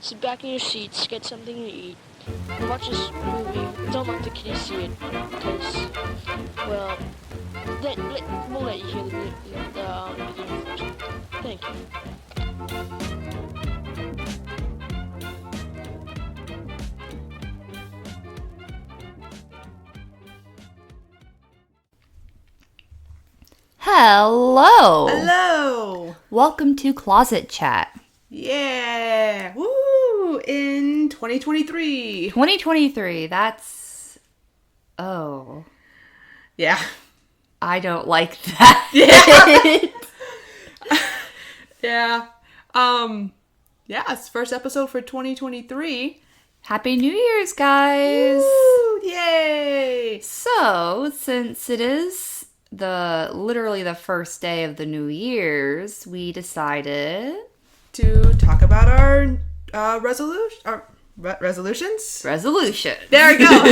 sit back in your seats, get something to eat, and watch this movie. Don't let the kiddies see it, because, well, we'll let you hear the beginning first. Thank you. Hello. Hello. Welcome to Closet Chat. Yeah. Woo! In 2023. 2023. That's... Oh. Yeah. I don't like that. Yeah. Yeah, it's first episode for 2023. Happy New Year's, guys. Woo! Yay! So, since it is literally the first day of the New Year's, we decided... To talk about our resolutions? Resolution. There we go.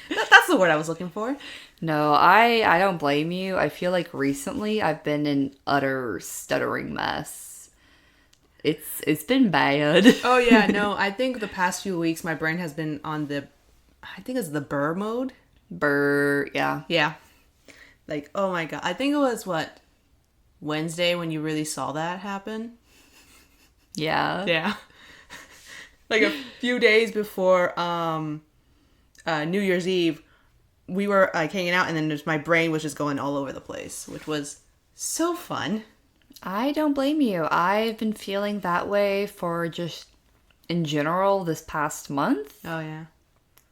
That's the word I was looking for. No, I don't blame you. I feel like recently I've been an utter stuttering mess. It's been bad. Oh, yeah, no, I think the past few weeks my brain has been on I think it's the burr mode. Yeah. Yeah. Like, oh my god. I think it was, Wednesday when you really saw that happen? Yeah. Yeah. Like a few days before New Year's Eve, we were hanging out, and then my brain was just going all over the place, which was so fun. I don't blame you. I've been feeling that way for just, in general, this past month. Oh, yeah.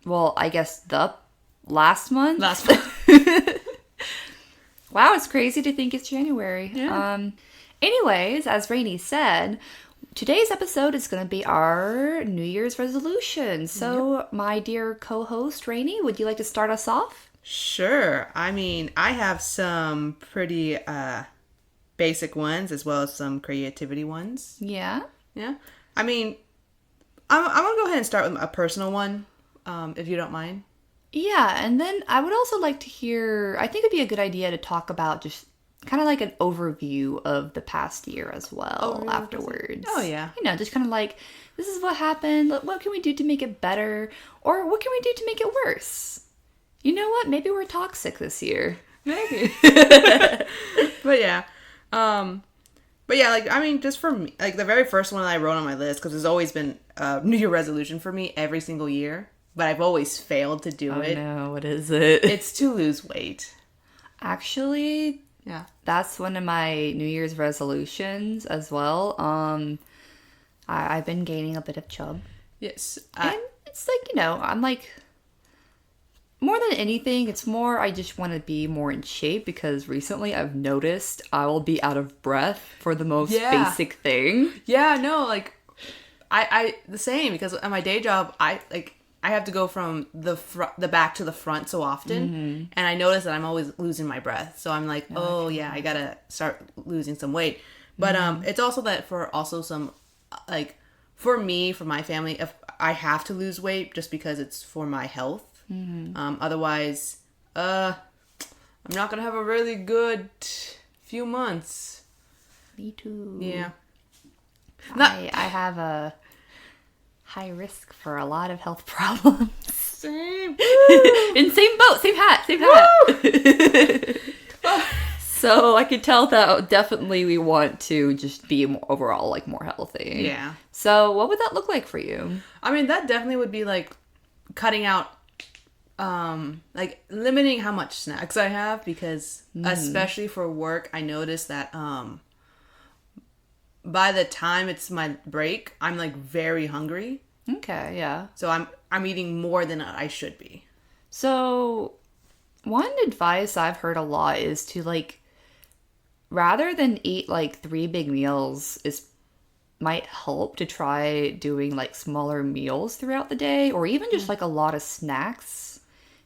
Well, I guess the last month. Last month. Wow, it's crazy to think it's January. Yeah. Anyways, as Rainey said, today's episode is going to be our New Year's resolution. So, my dear co-host, Rainey, would you like to start us off? Sure. I mean, I have some pretty basic ones as well as some creativity ones. Yeah. Yeah. I mean, I'm going to go ahead and start with a personal one, if you don't mind. Yeah, and then I would also like to hear, I think it'd be a good idea to talk about just kind of like an overview of the past year as well afterwards. Oh, yeah. You know, just kind of like, this is what happened, what can we do to make it better, or what can we do to make it worse? You know what, maybe we're toxic this year. Maybe. But yeah. Like, I mean, just for me, like, the very first one I wrote on my list, because it's always been a New Year resolution for me every single year, but I've always failed to do it. No, what is it? It's to lose weight. Actually, Yeah. that's one of my New Year's resolutions as well. I've been gaining a bit of chub. Yes. And it's like, you know, I'm like, more than anything, it's more I just want to be more in shape because recently I've noticed I will be out of breath for the most basic thing. Yeah, no, like, I the same, because at my day job, I have to go from the back to the front so often, and I notice that I'm always losing my breath. So I'm like, I gotta start losing some weight. But it's also that for some, like, for me, for my family, if I have to lose weight just because it's for my health. Otherwise, I'm not gonna have a really good few months. Me too. Yeah. I have a high risk for a lot of health problems. Same. In same boat, same hat. So I could tell that definitely we want to just be more, overall like more healthy. Yeah. So what would that look like for you? I mean, that definitely would be like cutting out, like limiting how much snacks I have, because especially for work, I noticed that by the time it's my break, I'm like very hungry. Okay, yeah. So I'm eating more than I should be. So one advice I've heard a lot is to like, rather than eat like 3 big meals, might help to try doing like smaller meals throughout the day, or even just like a lot of snacks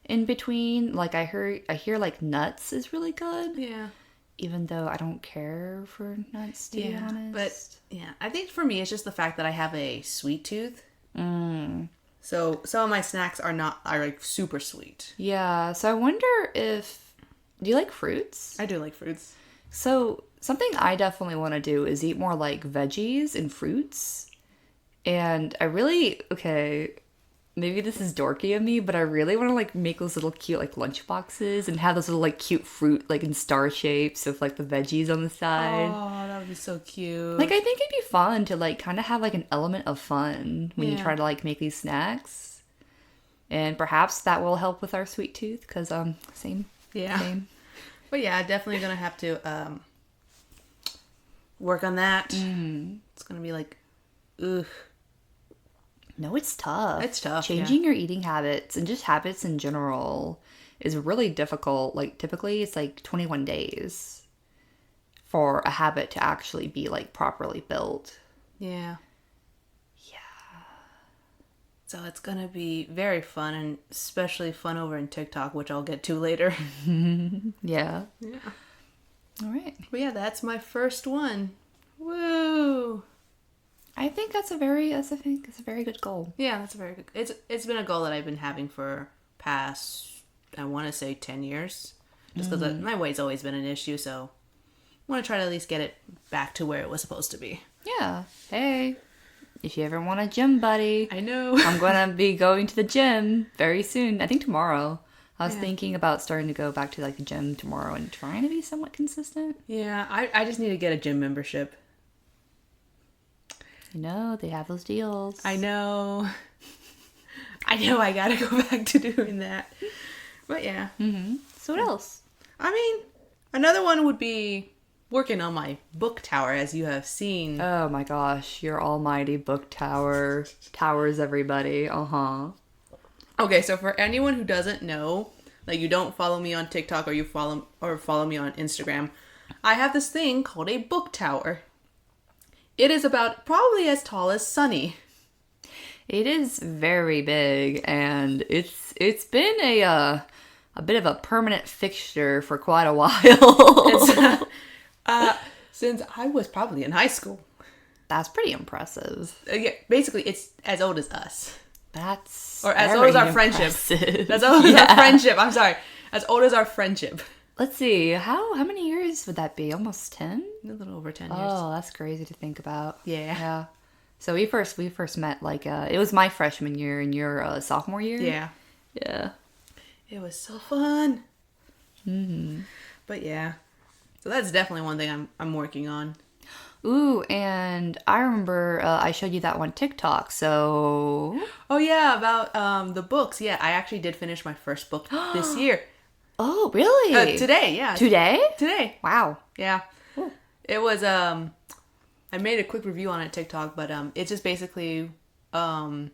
in between. Like I hear like nuts is really good. Yeah. Even though I don't care for nuts, to be honest. But yeah, I think for me it's just the fact that I have a sweet tooth. So some of my snacks are like super sweet. Yeah, so I wonder if, do you like fruits? I do like fruits. So something I definitely want to do is eat more like veggies and fruits. And I really, okay, maybe this is dorky of me, but I really want to like make those little cute like lunch boxes and have those little like cute fruit like in star shapes with like the veggies on the side. Oh, that would be so cute. Like I think it'd be fun to like kind of have like an element of fun when you Yeah. try to like make these snacks. And perhaps that will help with our sweet tooth because same. Yeah. Same. But yeah, definitely gonna have to work on that. It's gonna be like, ugh. No, it's tough. It's tough, Changing your eating habits and just habits in general is really difficult. Like typically it's like 21 days for a habit to actually be like properly built. Yeah. So it's gonna be very fun, and especially fun over in TikTok, which I'll get to later. Yeah. Yeah. All right. But yeah, that's my first one. Woo! I think that's a very good goal. Yeah, that's a very good. It's been a goal that I've been having for past, I want to say 10 years, just because my weight's always been an issue. So I want to try to at least get it back to where it was supposed to be. Yeah. Hey, if you ever want a gym buddy, I know. I'm gonna be going to the gym very soon. I think tomorrow. I was Yeah. thinking about starting to go back to like the gym tomorrow and trying to be somewhat consistent. Yeah, I just need to get a gym membership. You know, they have those deals. I know. I know I gotta go back to doing that. But yeah. So what else? I mean, another one would be working on my book tower, as you have seen. Oh my gosh, your almighty book tower. Towers everybody. Uh-huh. Okay, so for anyone who doesn't know, like you don't follow me on TikTok or you follow me on Instagram, I have this thing called a book tower. It is about probably as tall as Sunny. It is very big and it's been a bit of a permanent fixture for quite a while. It's, since I was probably in high school. That's pretty impressive. Yeah, basically, it's as old as us. That's Or as very old as our friendship. impressive. That's old as Yeah. our friendship. I'm sorry. As old as our friendship. Let's see. How many years would that be? Almost 10? A little over 10 years. Oh, that's crazy to think about. Yeah. Yeah. So we first met like it was my freshman year and your sophomore year. Yeah. Yeah. It was so fun. But yeah. So that's definitely one thing I'm working on. Ooh, and I remember I showed you that one TikTok. So Oh yeah, about the books. Yeah, I actually did finish my first book this year. oh, really? Today, yeah. Today? Today. Wow. Yeah. Cool. It was I made a quick review on it TikTok, but it's just basically a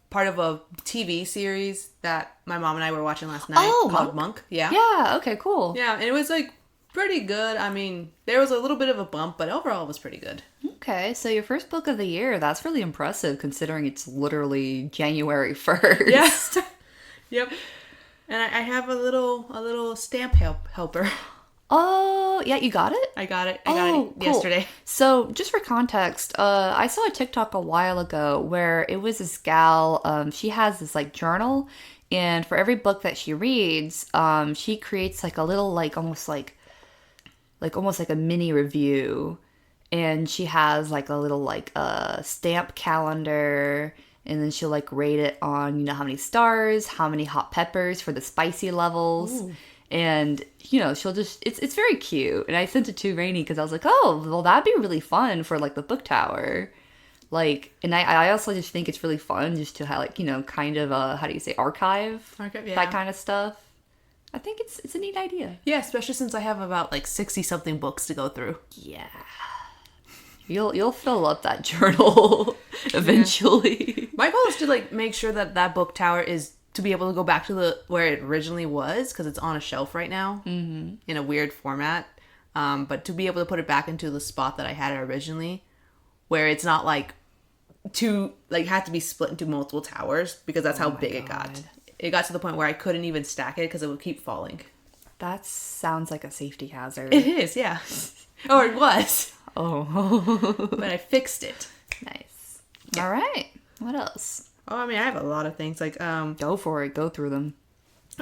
part of a TV series that my mom and I were watching last night called Monk. Yeah. Yeah. Okay. Cool. Yeah, and it was like pretty good. I mean, there was a little bit of a bump, but overall it was pretty good. Okay. So your first book of the year. That's really impressive considering it's literally January 1st. Yes. Yep. And I have a little stamp helper. Oh, yeah. You got it. I got it. I got it cool. yesterday. So, just for context, I saw a TikTok a while ago where it was this gal. She has this like journal, and for every book that she reads, she creates like a little like almost like a mini review, and she has like a little like stamp calendar. And then she'll like rate it on, you know, how many stars, how many hot peppers for the spicy levels. Ooh. And, you know, she'll just, it's very cute. And I sent it to Rainy because I was like, oh, well, that'd be really fun for like the book tower. Like, and I also just think it's really fun just to have like, you know, kind of how do you say, archive Yeah. that kind of stuff. I think it's a neat idea. Yeah, especially since I have about like 60 something books to go through. Yeah. You'll fill up that journal eventually. My goal is to like make sure that book tower is to be able to go back to where it originally was, because it's on a shelf right now in a weird format. But to be able to put it back into the spot that I had it originally, where it's not like had to be split into multiple towers, because that's how big it got. It got to the point where I couldn't even stack it because it would keep falling. That sounds like a safety hazard. It is, yeah. Or it was. Oh. But I fixed it. Nice. All right. What else? Oh, I mean, I have a lot of things. Like, Go for it. Go through them.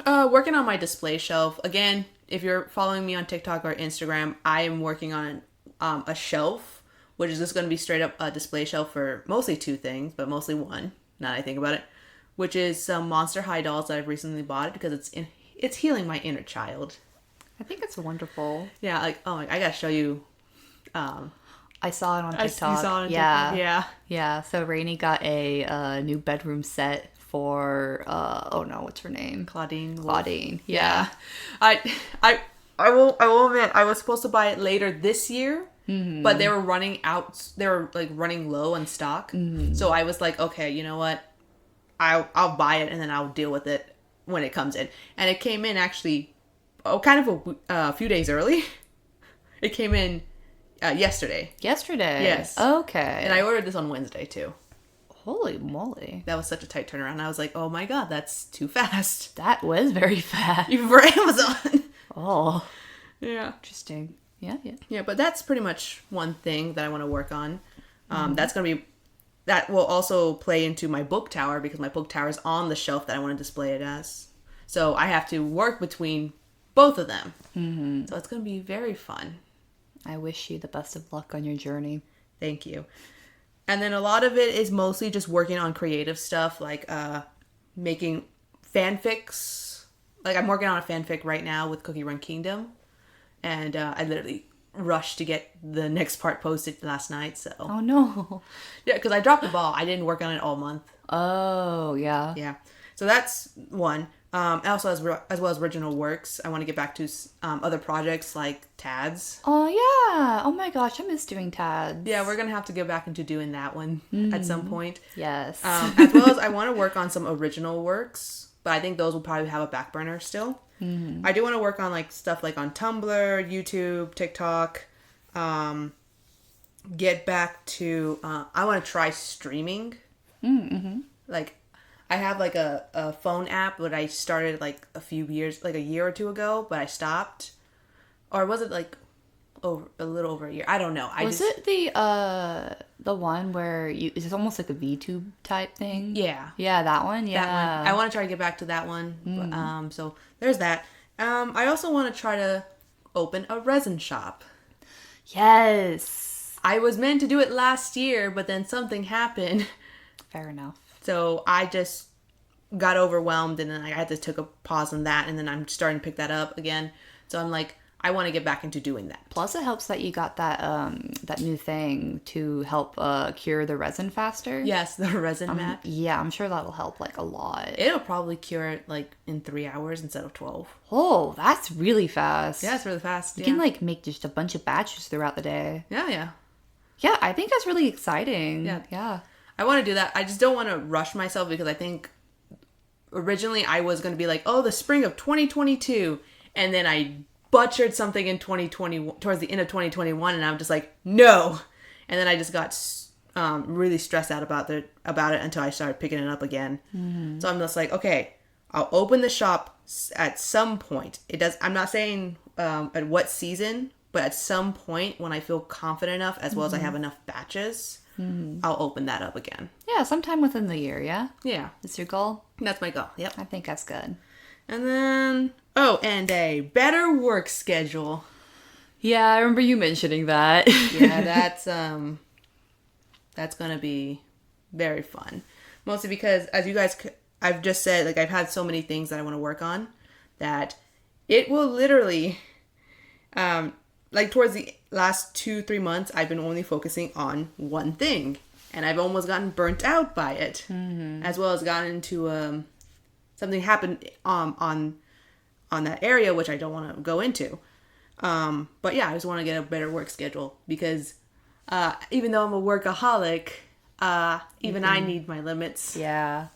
working on my display shelf. Again, if you're following me on TikTok or Instagram, I am working on a shelf which is just going to be straight up a display shelf for mostly two things, but mostly one, now that I think about it, which is some Monster High dolls that I've recently bought because it's healing my inner child. I think it's wonderful. Yeah, like, oh, I gotta show you. I saw it on You TikTok. saw it on yeah. TikTok? Yeah. Yeah. So Rainey got a new bedroom set for oh no, what's her name? Claudine. Claudine. Yeah. I will admit I was supposed to buy it later this year, but they were running out. They were like running low on stock. So I was like, okay, you know what? I'll buy it and then I'll deal with it when it comes in. And it came in actually, kind of a few days early. It came in yesterday. Yesterday. Yes. Okay. And I ordered this on Wednesday too. Holy moly. That was such a tight turnaround. I was like, oh my god, that's too fast. That was very fast. Even for Amazon. Oh. Yeah. Interesting. Yeah, yeah. Yeah, but that's pretty much one thing that I want to work on. That will also play into my book tower because my book tower is on the shelf that I want to display it as. So I have to work between both of them. Mm-hmm. So it's going to be very fun. I wish you the best of luck on your journey. Thank you. And then a lot of it is mostly just working on creative stuff, like making fanfics. Like I'm working on a fanfic right now with Cookie Run Kingdom. And I literally rushed to get the next part posted last night. So Oh no. yeah, because I dropped the ball. I didn't work on it all month. Oh, yeah. Yeah. So that's one. Also, as well as original works, I want to get back to other projects like TADS. Oh, yeah. Oh my gosh, I miss doing TADs. Yeah, we're going to have to get back into doing that one at some point. Yes. As well as I want to work on some original works, but I think those will probably have a back burner still. Mm-hmm. I do want to work on like stuff like on Tumblr, YouTube, TikTok. Get back to, I want to try streaming. Mm-hmm. Like, I have like a phone app that I started like a year or two ago, but I stopped. Or was it like a little over a year? I don't know. Was it the one where it's almost like a VTube type thing? Yeah. Yeah, that one. Yeah. That one. I want to try to get back to that one. But, so there's that. I also want to try to open a resin shop. Yes. I was meant to do it last year, but then something happened. Fair enough. So I just got overwhelmed and then I had to take a pause on that and then I'm starting to pick that up again. So I'm like, I want to get back into doing that. Plus it helps that you got that new thing to help cure the resin faster. Yes, the resin mat. Yeah, I'm sure that'll help like a lot. It'll probably cure it like in 3 hours instead of 12. Oh, that's really fast. Yeah, it's really fast. You can like make just a bunch of batches throughout the day. Yeah. Yeah, I think that's really exciting. Yeah. I want to do that. I just don't want to rush myself because I think originally I was going to be like, oh, the spring of 2022. And then I butchered something in 2020 towards the end of 2021. And I'm just like, no. And then I just got really stressed out about it until I started picking it up again. Mm-hmm. So I'm just like, okay, I'll open the shop at some point. I'm not saying at what season, but at some point when I feel confident enough, as well as I have enough batches, I'll open that up again. Yeah, sometime within the year, yeah? Yeah. That's your goal? That's my goal, yep. I think that's good. And then, and a better work schedule. Yeah, I remember you mentioning that. Yeah, that's going to be very fun. Mostly because, as you guys, I've just said, like, I've had so many things that I want to work on that it will literally, like, towards the last 2-3 months, I've been only focusing on one thing. And I've almost gotten burnt out by it. Mm-hmm. As well as gotten into something happened on that area, which I don't want to go into. But yeah, I just want to get a better work schedule. Because even though I'm a workaholic, even I need my limits. Yeah.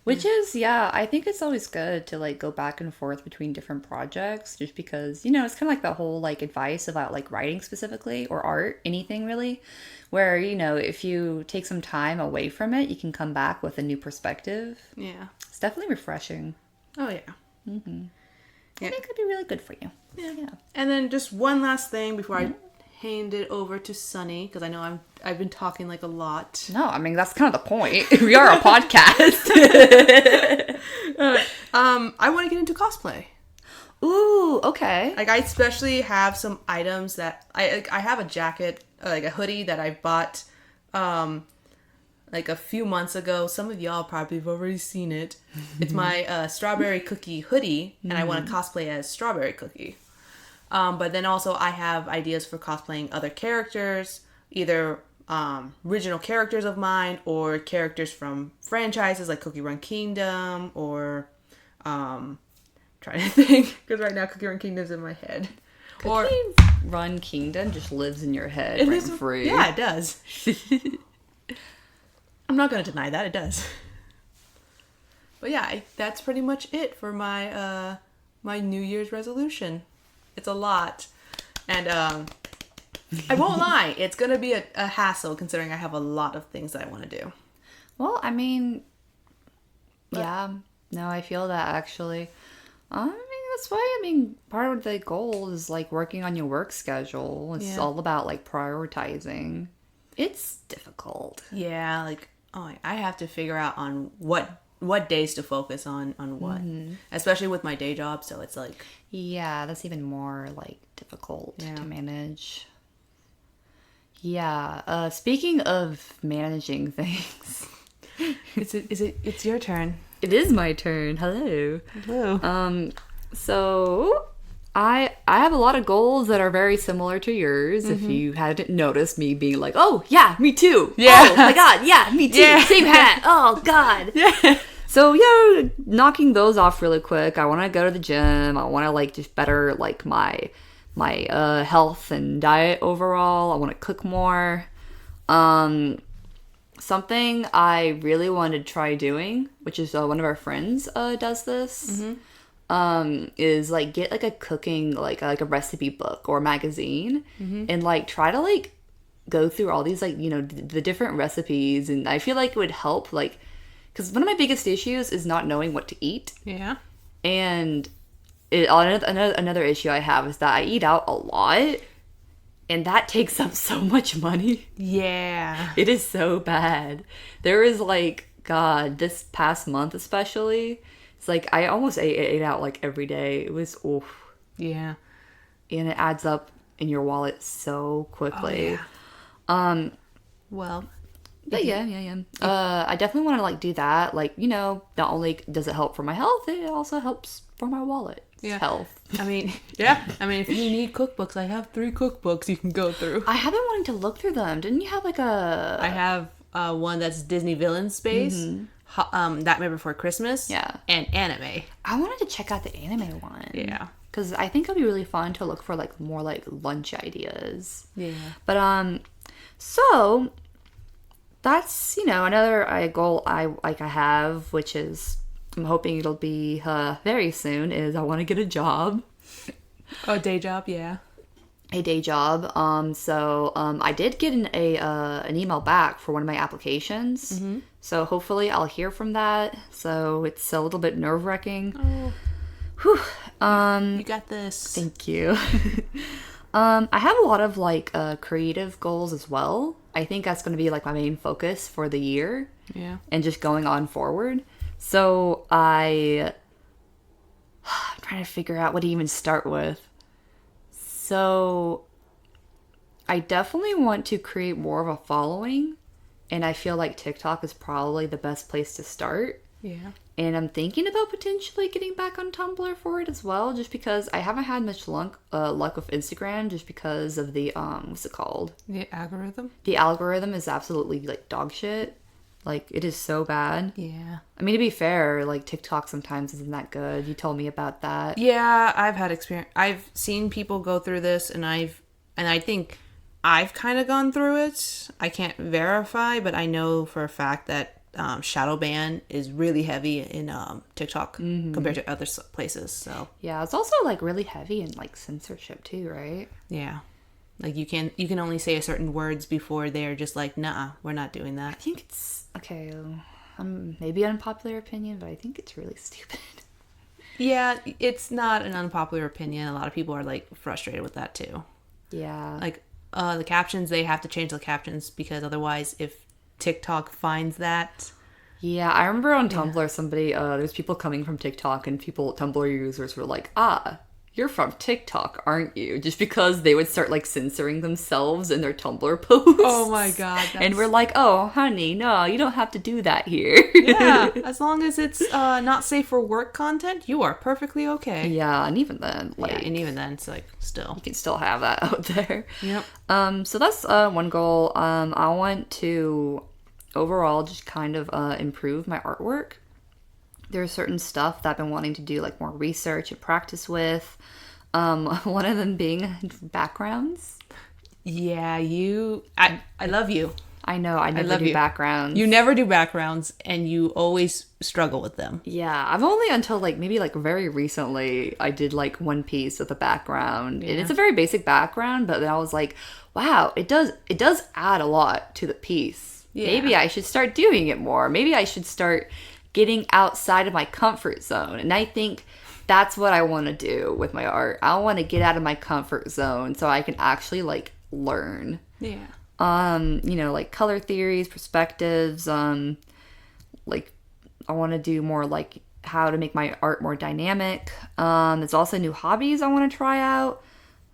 Which is, I think it's always good to, like, go back and forth between different projects just because, it's kind of like that whole, like, advice about, like, writing specifically or art, anything really, where, if you take some time away from it, you can come back with a new perspective. Yeah. It's definitely refreshing. Oh, yeah. Mm-hmm. Yeah. I think it could be really good for you. Yeah. And then just one last thing before I hand it over to Sunny, because I know I've been talking like a lot. No, I mean, that's kind of the point. We are a podcast. I want to get into cosplay. Ooh, okay. Like I especially have some items that I have a jacket, like a hoodie that I bought like a few months ago. Some of y'all probably have already seen it. It's my strawberry cookie hoodie, and I want to cosplay as Strawberry Cookie. But then also I have ideas for cosplaying other characters, either original characters of mine or characters from franchises like Cookie Run Kingdom or trying to think because right now Cookie Run Kingdom's in my head. Or Cookie Run Kingdom just lives in your head rent free. yeah, it does. I'm not gonna deny that it does. But yeah, that's pretty much it for my my New Year's resolution. It's a lot, and I won't lie, it's gonna be a hassle considering I have a lot of things that I want to do. Well, I mean, yeah, no, I feel that actually. I mean, that's why, I mean, part of the goal is like working on your work schedule. It's all about like prioritizing. It's difficult. Yeah, like I have to figure out on what days to focus on what, especially with my day job. So it's like Yeah, that's even more like difficult to manage. Yeah. Speaking of managing things, it's your turn. it is my turn. Hello. Hello. So I have a lot of goals that are very similar to yours. If you hadn't noticed me being like, oh yeah, me too. Yeah. Oh my god, yeah, me too. Yeah. Same hat. Oh god. Yeah. So yeah, knocking those off really quick. I want to go to the gym. I want to like just better like my health and diet overall. I want to cook more. Something I really wanted to try doing, which is one of our friends does this. Is like get like a cooking like a recipe book or magazine and like try to like go through all these like, you know, the different recipes. And I feel like it would help, like, because one of my biggest issues is not knowing what to eat. Yeah. And another issue I have is that I eat out a lot, and that takes up so much money. Yeah. It is so bad. There is like, God, this past month especially, it's like I almost ate out like every day. It was oof. Yeah. And it adds up in your wallet so quickly. Well, But yeah. I definitely want to like do that. Like, you know, not only does it help for my health, it also helps for my wallet's health. I mean, yeah. I mean, if you need cookbooks, I have 3 cookbooks you can go through. I have been wanting to look through them. Didn't you have like a... I have one that's Disney Villain Space, Nightmare Before Christmas, and anime. I wanted to check out the anime one. Yeah. Because I think it'd be really fun to look for like more like lunch ideas. Yeah. But so that's, you know, another goal I have, which is I'm hoping it'll be very soon, is I want to get a job. Oh, day job, yeah. A day job. So I did get an email back for one of my applications. So hopefully I'll hear from that. So it's a little bit nerve-wracking. Oh. Whew. You got this. Thank you. I have a lot of like creative goals as well. I think that's going to be like my main focus for the year. Yeah. And just going on forward. So I'm trying to figure out what to even start with. So I definitely want to create more of a following, and I feel like TikTok is probably the best place to start. Yeah. And I'm thinking about potentially getting back on Tumblr for it as well, just because I haven't had much luck with Instagram, just because of the what's it called? The algorithm? The algorithm is absolutely like dog shit. Like, it is so bad. Yeah. I mean, to be fair, like, TikTok sometimes isn't that good. You told me about that. Yeah, I've had experience. I've seen people go through this, and I think I've kind of gone through it. I can't verify, but I know for a fact that shadow ban is really heavy in TikTok compared to other places. So yeah, it's also like really heavy in like censorship too, right? Yeah, like you can only say a certain words before they're just like, nah, we're not doing that. I think it's okay. Maybe unpopular opinion, but I think it's really stupid. Yeah, it's not an unpopular opinion. A lot of people are like frustrated with that too. Yeah, like the captions, they have to change the captions because otherwise, if TikTok finds that. Yeah, I remember on Tumblr somebody there's people coming from TikTok and Tumblr users were like, you're from TikTok, aren't you? Just because they would start like censoring themselves in their Tumblr posts. Oh my God. And we're like, oh, honey, no, you don't have to do that here. Yeah, as long as it's not safe for work content, you are perfectly okay. Yeah, and even then, like, Yeah, and even then, it's like, still. you can still have that out there. Yep. So that's one goal. I want to overall just kind of improve my artwork. There's certain stuff that I've been wanting to do, like more research and practice with. One of them being backgrounds. Yeah, I love you. I know, I never love do you. backgrounds. You never do backgrounds, and you always struggle with them. Yeah, I've only until like maybe like very recently I did like one piece with a background. And it's a very basic background, but then I was like, wow, it does add a lot to the piece. Yeah. Maybe I should start doing it more. Maybe I should start getting outside of my comfort zone. And I think that's what I want to do with my art. I want to get out of my comfort zone so I can actually like learn. Yeah. You know, like color theories, perspectives, like I want to do more like how to make my art more dynamic. There's also new hobbies I want to try out.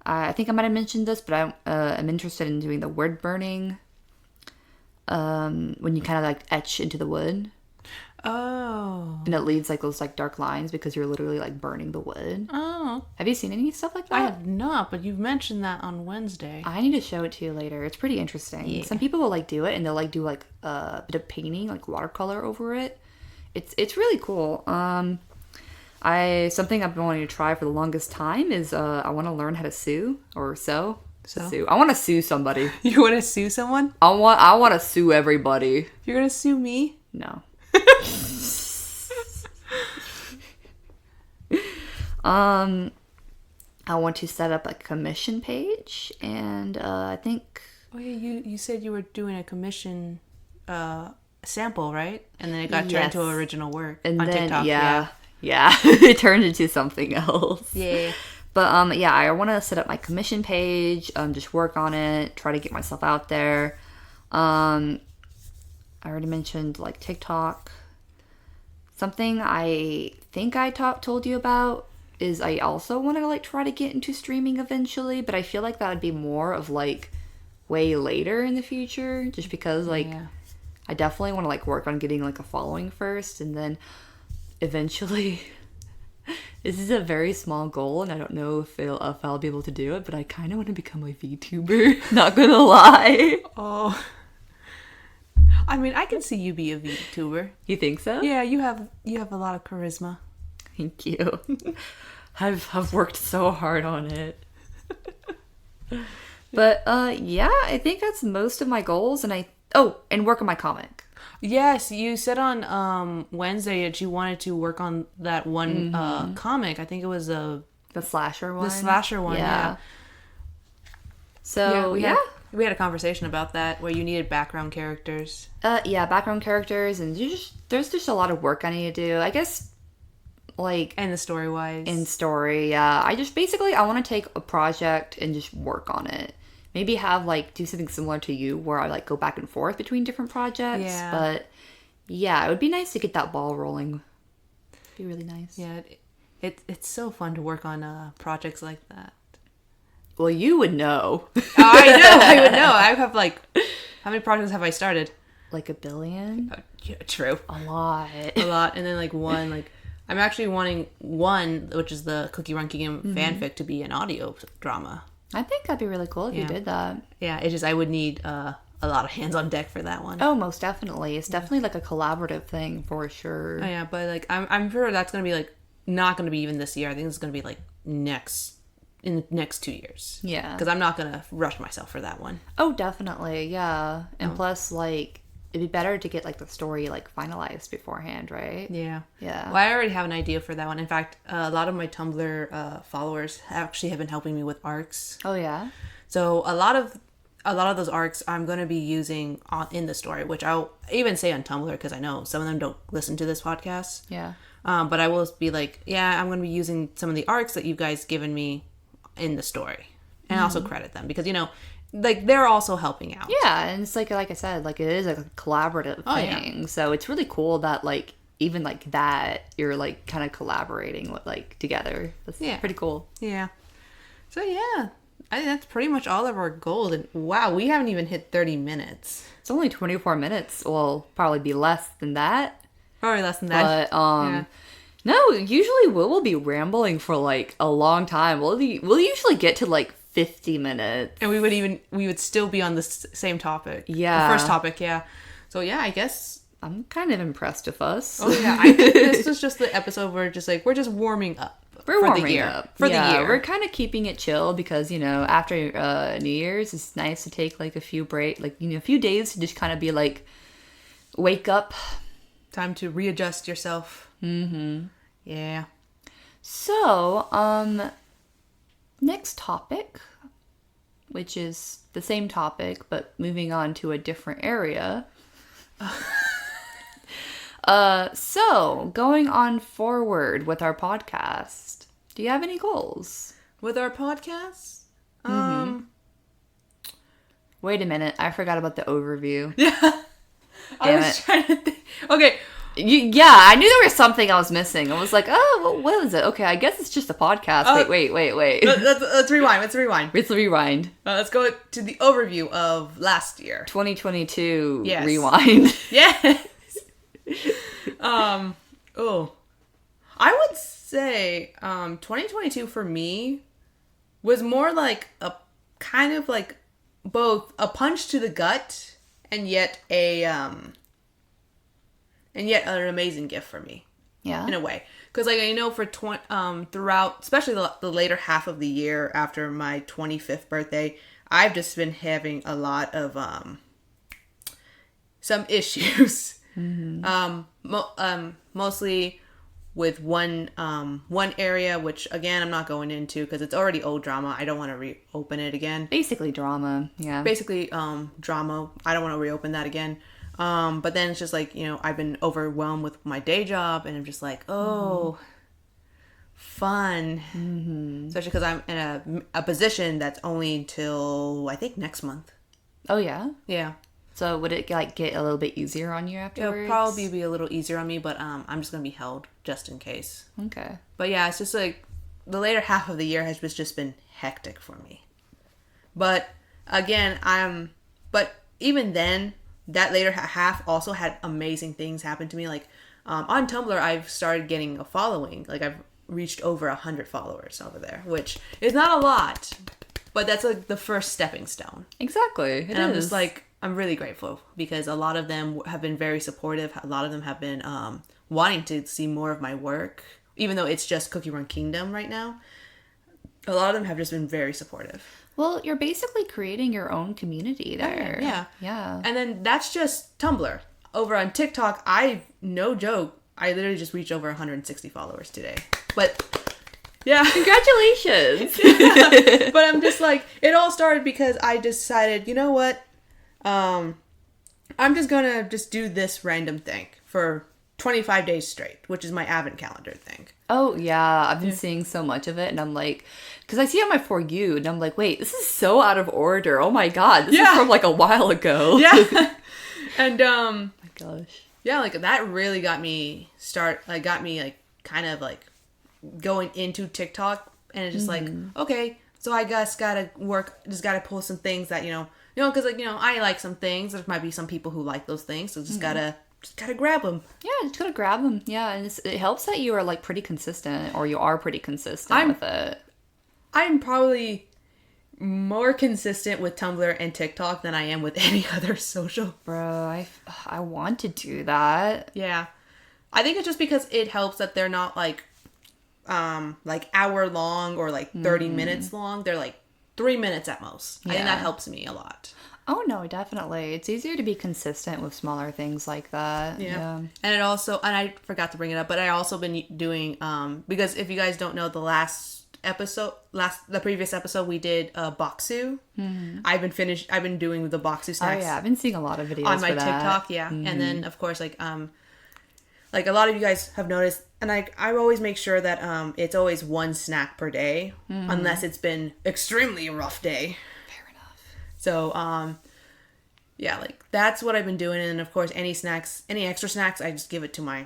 I think I might have mentioned this, but I'm interested in doing the wood burning. When you kind of like etch into the wood. Oh. And it leaves like those like dark lines because you're literally like burning the wood. Oh. Have you seen any stuff like that? I have not, but you've mentioned that on Wednesday. I need to show it to you later. It's pretty interesting. Yeah. Some people will like do it and they'll like do like a bit of painting, like watercolor over it. It's really cool. Something I've been wanting to try for the longest time is I want to learn how to sew or sew. Sue. I want to sue somebody. You want to sue someone? I want to sue everybody. You're gonna sue me? No. I want to set up a commission page, and I think. Oh yeah, you said you were doing a commission sample, right? And then it got turned into original work and on then, TikTok. Yeah, it turned into something else. Yeah. But yeah, I want to set up my commission page, just work on it, try to get myself out there. I already mentioned like TikTok. Something I think I told you about is I also want to like try to get into streaming eventually, but I feel like that would be more of like way later in the future, just because like I definitely want to like work on getting like a following first, and then eventually. This is a very small goal, and I don't know if I'll be able to do it, but I kind of want to become a VTuber. Not gonna lie. Oh. I mean, I can see you be a VTuber. You think so? Yeah, you have a lot of charisma. Thank you. I've worked so hard on it. But yeah, I think that's most of my goals, and work on my comic. Yes, you said on Wednesday that you wanted to work on that one comic. I think it was The slasher one. the slasher one. Yeah. So we had a conversation about that where you needed background characters. Background characters, and there's just a lot of work I need to do. I guess, like And the story wise. in story. Yeah, I want to take a project and just work on it. Maybe have like do something similar to you where I like go back and forth between different projects. Yeah. But yeah, it would be nice to get that ball rolling. It'd be really nice. Yeah, it's so fun to work on projects like that. Well, you would know. I would know. I have like, how many projects have I started? Like 1 billion? Yeah, true. A lot. A lot. And then like one, like I'm actually wanting one, which is the Cookie Run Kingdom fanfic, to be an audio drama. I think that'd be really cool if you did that. Yeah, it's just I would need a lot of hands on deck for that one. Oh, most definitely. It's definitely like a collaborative thing for sure. Oh, yeah, but like I'm sure that's gonna be like not gonna be even this year. I think it's gonna be like in the next 2 years. Yeah. Because I'm not gonna rush myself for that one. Oh, definitely. Yeah. And plus, like, it'd be better to get like the story like finalized beforehand, right? Yeah. Yeah. Well, I already have an idea for that one. In fact, a lot of my Tumblr followers actually have been helping me with arcs. Oh yeah. So a lot of those arcs I'm going to be using in the story, which I'll even say on Tumblr because I know some of them don't listen to this podcast. Yeah. But I will be like, yeah, I'm going to be using some of the arcs that you guys given me in the story, and also credit them because like they're also helping out. Yeah, and it's like I said, like it is like a collaborative thing. Yeah. So it's really cool that like even like that, you're like kind of collaborating with like together. That's pretty cool. Yeah. So yeah, I think that's pretty much all of our goals. And wow, we haven't even hit 30 minutes. It's only 24 minutes. Well, probably be less than that. Probably less than that. But yeah. no, usually we'll be rambling for like a long time. We'll usually get to like 50 minutes. And we would still be on the same topic. Yeah. The first topic, yeah. So yeah, I guess. I'm kind of impressed with us. Oh yeah, I think this was just the episode where we're just warming up. We're for warming the year. up. For yeah, the year. We're kind of keeping it chill because, you know, after New Year's, it's nice to take like a few a few days to just kind of be like, wake up. Time to readjust yourself. Mm-hmm. Yeah. So, next topic, which is the same topic, but moving on to a different area. So going on forward with our podcast, do you have any goals? With our podcast? Wait a minute, I forgot about the overview. Yeah. I Damn was it. trying to think. Okay. Yeah, I knew there was something I was missing. I was like, oh, what is it? Okay, I guess it's just a podcast. Wait. Let's rewind. Let's rewind. Let's rewind. Let's go to the overview of last year. 2022 Yes. rewind. Yes. I would say 2022 for me was more like a kind of like both a punch to the gut and yet an amazing gift for me. Yeah. In a way, because like I know for throughout, especially the later half of the year after my 25th birthday, I've just been having a lot of some issues. Mm-hmm. Mostly with one area, which again I'm not going into because it's already old drama. I don't want to reopen it again. Basically drama. Yeah. Basically drama. I don't want to reopen that again. But then it's just like, you know, I've been overwhelmed with my day job and I'm just like, fun. Mm-hmm. Especially because I'm in a position that's only until I think next month. Oh yeah. Yeah. So would it like get a little bit easier on you afterwards? It'll probably be a little easier on me, but I'm just gonna be held just in case. Okay. But yeah, it's just like the later half of the year has just been hectic for me. But again, but even then, that later half also had amazing things happen to me. Like on Tumblr, I've started getting a following. Like I've reached over 100 followers over there, which is not a lot, but that's like the first stepping stone. Exactly. And I'm just like, I'm really grateful because a lot of them have been very supportive. A lot of them have been wanting to see more of my work, even though it's just Cookie Run Kingdom right now. A lot of them have just been very supportive. Well, you're basically creating your own community there. Yeah. Yeah. And then that's just Tumblr. Over on TikTok, no joke, I literally just reached over 160 followers today. But yeah. Congratulations. But I'm just like, it all started because I decided, you know what? I'm just gonna just do this random thing for 25 days straight, which is my Advent calendar thing. Oh, yeah. I've been seeing so much of it, and I'm like, because I see it on my For You, and I'm like, wait, this is so out of order. Oh my God. This is from like a while ago. Yeah. And, oh my gosh. Yeah, like that really got me kind of like going into TikTok, and it's just like, okay, so I just gotta post some things that, you know, because like, you know, I like some things. There might be some people who like those things, so just gotta grab them. Yeah, just gotta grab them. Yeah, and it helps that you are like pretty consistent, or you are pretty consistent with it. I'm probably more consistent with Tumblr and TikTok than I am with any other social. Bro, I want to do that. Yeah, I think it's just because it helps that they're not like hour long or like 30 minutes long. They're like 3 minutes at most. I think that helps me a lot. Oh no, definitely. It's easier to be consistent with smaller things like that. Yeah. And it also, and I forgot to bring it up, but I also been doing, because if you guys don't know, the previous episode we did Boxu. Mm-hmm. I've been doing the Boxu snacks. Oh yeah, I've been seeing a lot of videos on my for that. TikTok, yeah. Mm-hmm. And then of course like a lot of you guys have noticed, and I always make sure that it's always one snack per day, unless it's been extremely rough day. Fair enough. So yeah, like that's what I've been doing. And of course, any extra snacks, I just give it to my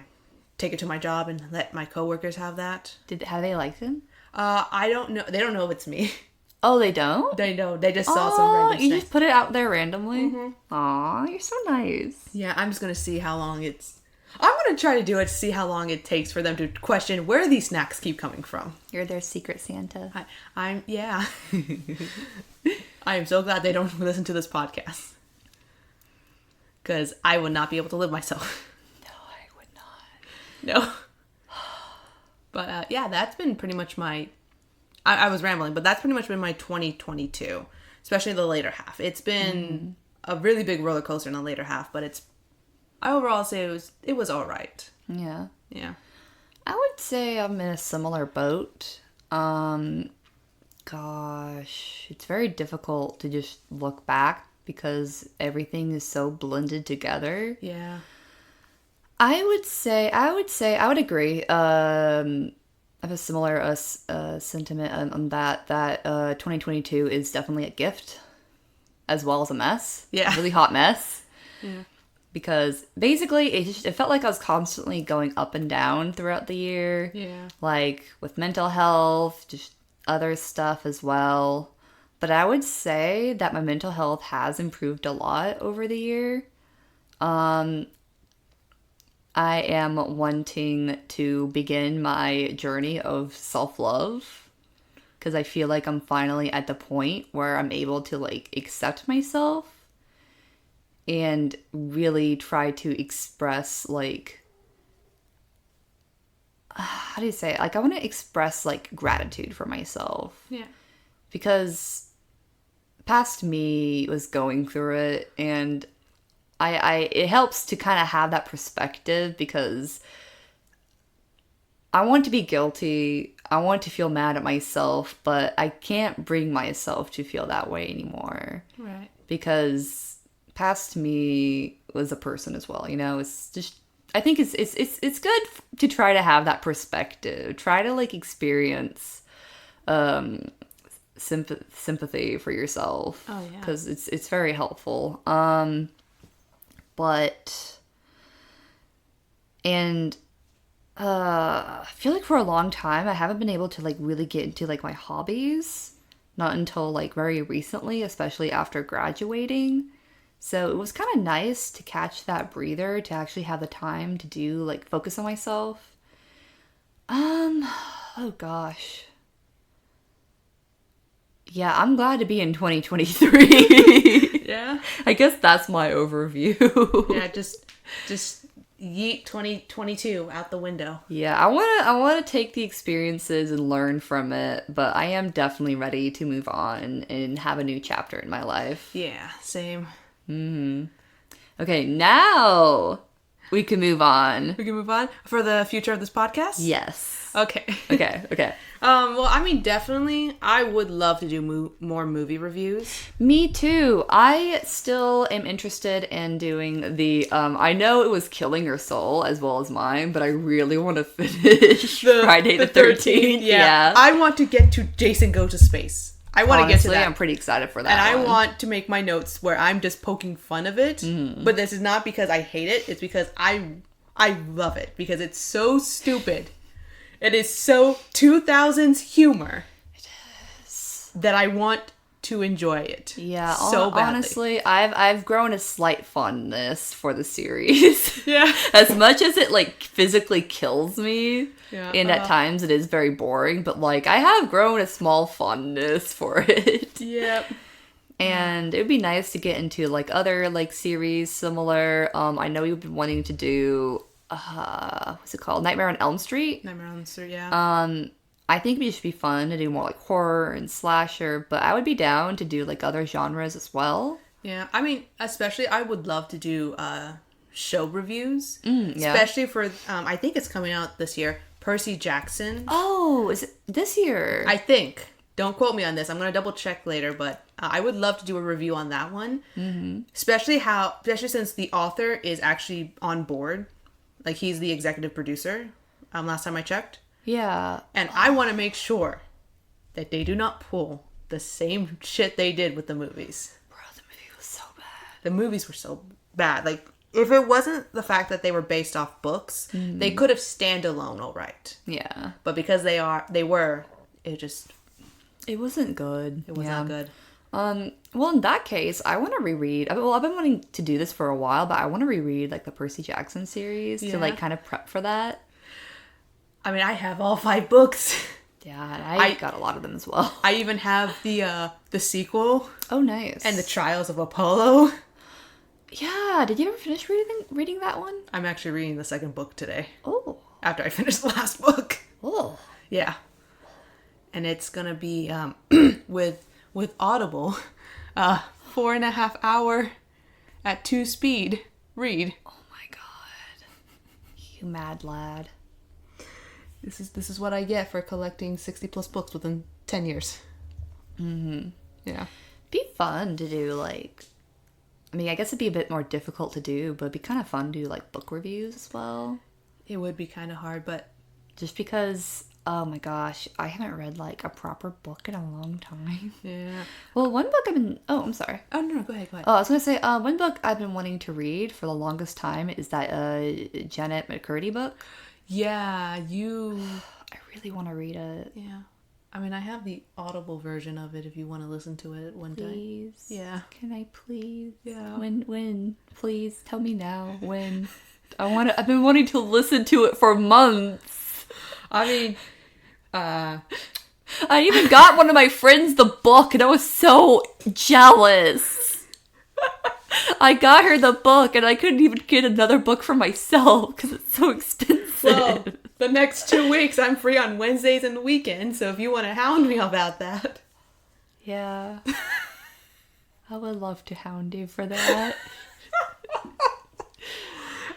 take it to my job and let my coworkers have that. Have they liked him? I don't know. They don't know if it's me. Oh, they don't? They know. They just saw some Oh, random you snake. just put it out there randomly? Aw, you're so nice. Yeah, I'm just gonna see how long it's. I'm gonna try to do it to see how long it takes for them to question where these snacks keep coming from. You're their secret Santa. I'm yeah. I am so glad they don't listen to this podcast. Because I would not be able to live myself. No, I would not. No. But yeah, that's been pretty much my. I was rambling, but that's pretty much been my 2022, especially the later half. It's been a really big roller coaster in the later half, but it's. I overall say it was all right. Yeah. Yeah. I would say I'm in a similar boat. Gosh, it's very difficult to just look back because everything is so blended together. Yeah. I would agree. I have a similar sentiment on that 2022 is definitely a gift as well as a mess. Yeah. A really hot mess. Yeah. Because basically it felt like I was constantly going up and down throughout the year. Yeah. Like with mental health, just other stuff as well. But I would say that my mental health has improved a lot over the year. I am wanting to begin my journey of self-love because I feel like I'm finally at the point where I'm able to accept myself and really try to express how do you say it? I want to express gratitude for myself. Yeah. Because past me was going through it, and it helps to kind of have that perspective because I want to be guilty. I want to feel mad at myself, but I can't bring myself to feel that way anymore. Right. Because past me was a person as well, it's just I think it's good to try to have that perspective, try to experience sympathy for yourself. Oh yeah, because it's very helpful. But I feel like for a long time I haven't been able to really get into my hobbies, not until very recently, especially after graduating. So it was kind of nice to catch that breather, to actually have the time to do focus on myself. Oh gosh. Yeah, I'm glad to be in 2023. Yeah. I guess that's my overview. Yeah, just yeet 2022 out the window. Yeah, I want to take the experiences and learn from it, but I am definitely ready to move on and have a new chapter in my life. Yeah, same. Okay, now we can move on. We can move on for the future of this podcast? Yes. Okay. Okay. Well, I mean, definitely, I would love to do more movie reviews. Me too. I still am interested in doing the, I know it was Killing Your Soul as well as mine, but I really want to finish Friday the 13th. Yeah. I want to get to Jason Go to Space. I want to get to that. I'm pretty excited for that. And I one. want to make my notes where I'm just poking fun of it. But this is not because I hate it. It's because I love it. Because it's so stupid. It is so 2000s humor. It is. That I want to enjoy it. Yeah, so badly. Honestly, I've grown a slight fondness for the series. Yeah. As much as it physically kills me, Yeah, and at times it is very boring, but I have grown a small fondness for it. Yep. And it would be nice to get into other series similar. I know you've been wanting to do what's it called? Nightmare on Elm Street. Nightmare on Elm Street, yeah. I think it should be fun to do more horror and slasher, but I would be down to do other genres as well. Yeah, I mean, especially I would love to do show reviews, yeah. Especially for I think it's coming out this year. Percy Jackson. Oh, is it this year? I think. Don't quote me on this. I'm gonna double check later, but I would love to do a review on that one. Mm-hmm. Especially since the author is actually on board, he's the executive producer. Last time I checked. Yeah. And I want to make sure that they do not pull the same shit they did with the movies. Bro, the movie was so bad. The movies were so bad. if it wasn't the fact that they were based off books, they could have stand alone all right. Yeah. But because it wasn't good. was not good. Well, in that case, I want to reread. Well, I've been wanting to do this for a while, but I want to reread like the Percy Jackson series to like kind of prep for that. I mean, I have all 5 books. Yeah, and I got a lot of them as well. I even have the sequel Oh, nice. and the Trials of Apollo. Yeah, did you ever finish reading that one? I'm actually reading the second book today Oh. after I finished the last book. Oh. Yeah, and it's gonna be with Audible, 4.5 hour at 2 speed read. Oh my god. You mad lad. This is what I get for collecting 60+ books within 10 years. Mm-hmm. Yeah. Be fun to do like, I mean, I guess it'd be a bit more difficult to do, but it'd be kind of fun to do like book reviews as well. It would be kind of hard, but just because, oh my gosh, I haven't read like a proper book in a long time. Yeah. Well, one book I'm sorry. Oh no, go ahead. Oh, I was gonna say, one book I've been wanting to read for the longest time is that Janet McCurdy book. Yeah, I really want to read it. Yeah. I mean, I have the Audible version of it if you want to listen to it one day. Please. Yeah. Can I please? Yeah. When? Please tell me now. When? I've been wanting to listen to it for months. I mean, I even got one of my friends the book and I was so jealous. I got her the book and I couldn't even get another book for myself because it's so expensive. well, the next 2 weeks I'm free on Wednesdays and the weekends, so if you want to hound me about that. Yeah. I would love to hound you for that.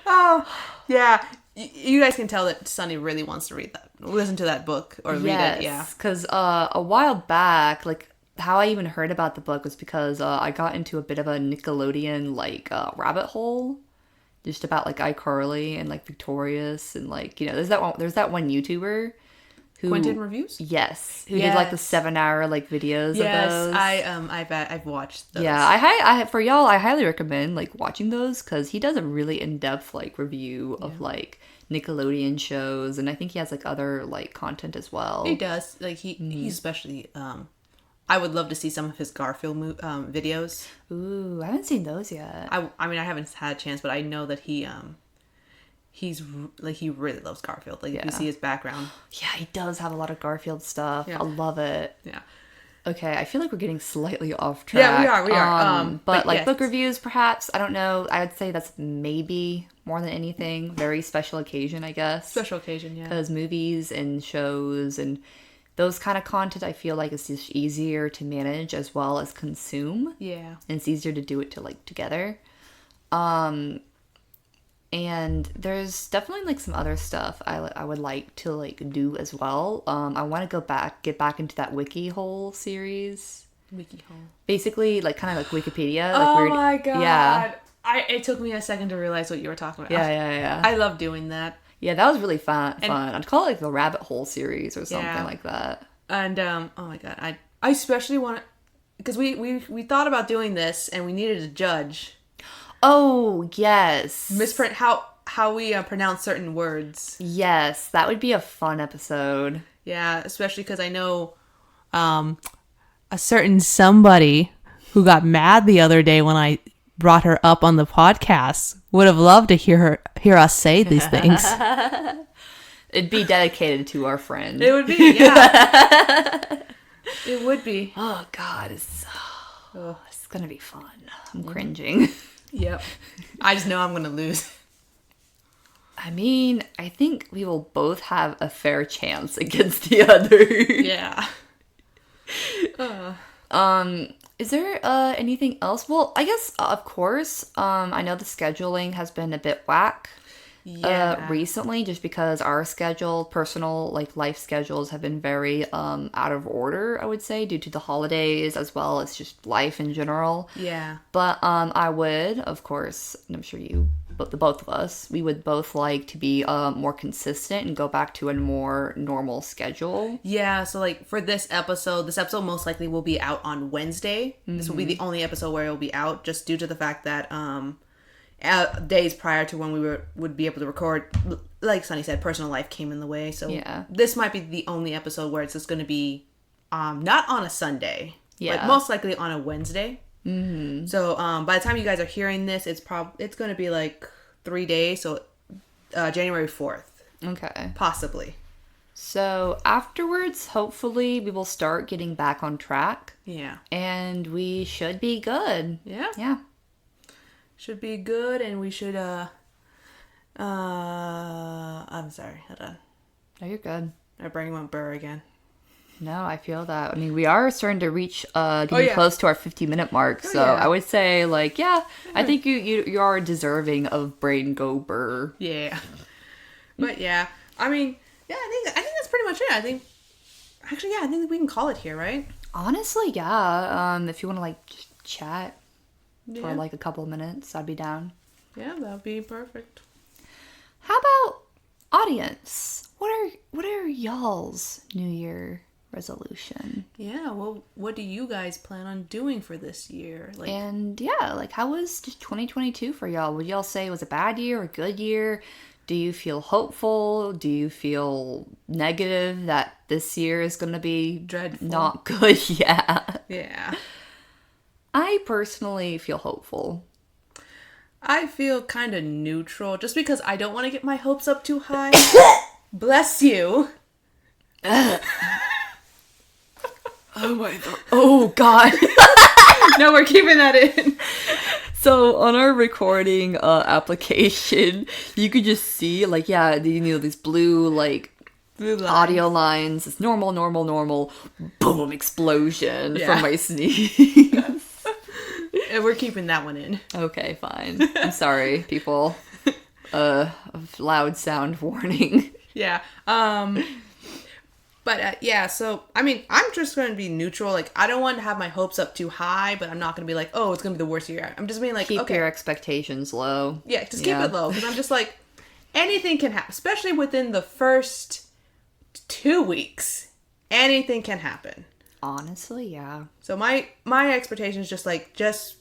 Oh, yeah. You guys can tell that Sunny really wants to listen to that book or read it. Yeah. Because a while back, like, how I even heard about the book was because I got into a bit of a Nickelodeon, like, rabbit hole. Just about, like, iCarly and, like, Victorious and, like, you know, there's that one YouTuber who... Quentin Reviews? Yes. Who did, like, the 7-hour, like, videos of those. Yes, I've watched those. Yeah, I for y'all, I highly recommend, like, watching those because he does a really in-depth, like, review of, like, Nickelodeon shows, and I think he has, like, other, like, content as well. He does. Like, he especially... I would love to see some of his Garfield videos. Ooh, I haven't seen those yet. I mean, I haven't had a chance, but I know that he really loves Garfield. Like, if you see his background. Yeah, he does have a lot of Garfield stuff. Yeah. I love it. Yeah. Okay, I feel like we're getting slightly off track. Yeah, we are. But like yes. book reviews, perhaps. I don't know. I would say that's maybe more than anything. Very special occasion, I guess. Special occasion, yeah. Because movies and shows and those kind of content, I feel like it's just easier to manage as well as consume. Yeah. And it's easier to do it together. And there's definitely like some other stuff I would like to like do as well. I want to get back into that Wiki Hole series. Wiki Hole. Basically, like kind of like Wikipedia. Oh like my god. Yeah. It took me a second to realize what you were talking about. Yeah. I love doing that. Yeah, that was really fun. I'd call it like the Rabbit Hole series or something like that. And oh my god, I especially want to, because we thought about doing this and we needed a judge. Oh yes, Misprint how we pronounce certain words. Yes, that would be a fun episode. Yeah, especially because I know a certain somebody who got mad the other day when I brought her up on the podcast would have loved to hear us say these things. It'd be dedicated to our friend. It would be, yeah. It would be. Oh god, it's gonna be fun. I'm cringing. Yep. I just know I'm gonna lose. I mean, I think we will both have a fair chance against the other. Yeah. Is there anything else? Well, I guess, of course, I know the scheduling has been a bit whack recently just because our personal, like, life schedules have been very out of order, I would say, due to the holidays as well as just life in general. Yeah. But I would, of course, and I'm sure you, but the both of us, we would both like to be more consistent and go back to a more normal schedule. Yeah, so like for this episode most likely will be out on Wednesday. Mm-hmm. This will be the only episode where it will be out just due to the fact that days prior to when we would be able to record. Like Sunny said, personal life came in the way, so Yeah. this might be the only episode where it's just going to be not on a Sunday, Yeah. but most likely on a Wednesday. Mm-hmm. So by the time you guys are hearing this, it's going to be like 3 days, so January 4th, Okay. possibly. So afterwards, hopefully, we will start getting back on track, Yeah. and we should be good. Yeah. Yeah. Should be good, and we should I'm sorry, hold on. No, you're good. My brain went burr again. No, I feel that. I mean, we are starting to reach getting yeah. close to our 50-minute mark. So yeah. I would say, like, yeah, I think you are deserving of brain go burr. Yeah. But yeah, I mean, yeah, I think that's pretty much it. I think we can call it here, right? Honestly, yeah. If you want to like just chat Yeah. for like a couple of minutes, I'd be down. Yeah, that would be perfect. How about audience? What are y'all's New Year resolution? Yeah, well, what do you guys plan on doing for this year? Like, And yeah, like how was just 2022 for y'all? Would y'all say it was a bad year or a good year? Do you feel hopeful? Do you feel negative that this year is going to be Dreadful. not good? Yeah. yeah. I personally feel hopeful. I feel kind of neutral just because I don't want to get my hopes up too high. Bless you. Oh my god. Oh god. No, we're keeping that in. So on our recording application, you could just see like, yeah, these blue like audio lines. It's normal, boom, explosion Yeah. from my sneeze. And we're keeping that one in. Okay, fine. I'm sorry, people. Loud sound warning. Yeah. But yeah, so I mean, I'm just going to be neutral. Like, I don't want to have my hopes up too high, but I'm not going to be like, oh, it's going to be the worst year. I'm just being like, Keep okay, your expectations low. yeah, just keep Yeah. it low, because I'm just like, anything can happen, especially within the first 2 weeks. Anything can happen. Honestly, yeah. So my expectation is just like, let's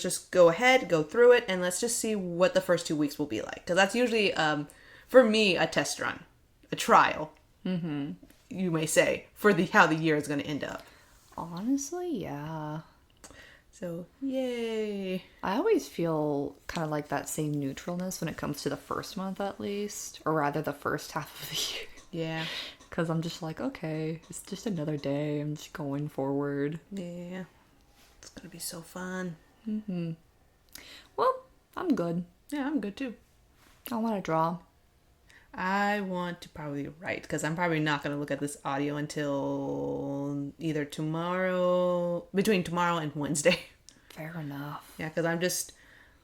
just go ahead, go through it, and let's just see what the first 2 weeks will be like. Because that's usually, for me, a test run, a trial. Mm-hmm. You may say, for how the year is going to end up. Honestly, yeah. So, yay. I always feel kind of like that same neutralness when it comes to the first month, at least, or rather the first half of the year. Yeah. Because I'm just like, okay, it's just another day. I'm just going forward. Yeah. It's going to be so fun. Well, I'm good. Yeah, I'm good too. I want to draw. I want to probably write, because I'm probably not going to look at this audio until either between tomorrow and Wednesday. Fair enough. Yeah, because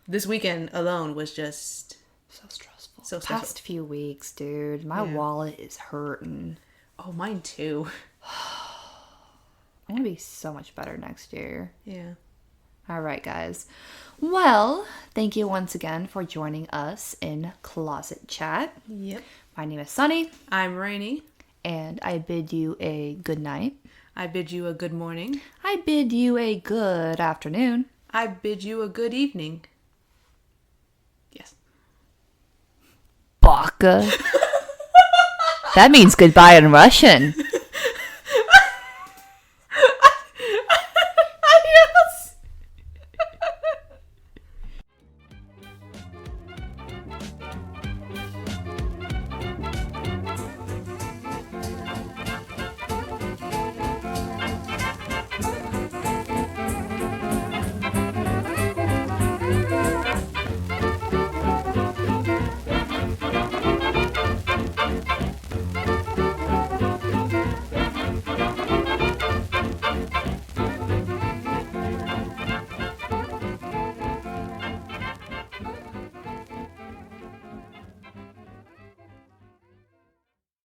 this weekend alone was just So stressful. So stressful. Past few weeks, dude. My Yeah. wallet is hurting. Oh, mine too. I'm going to be so much better next year. Yeah. All right, guys. Well, thank you once again for joining us in Closet Chat. Yep. My name is Sunny, I'm Rainy. and I bid you a good night. I bid you a good morning. I bid you a good afternoon. I bid you a good evening. Yes. Baka. That means goodbye in Russian.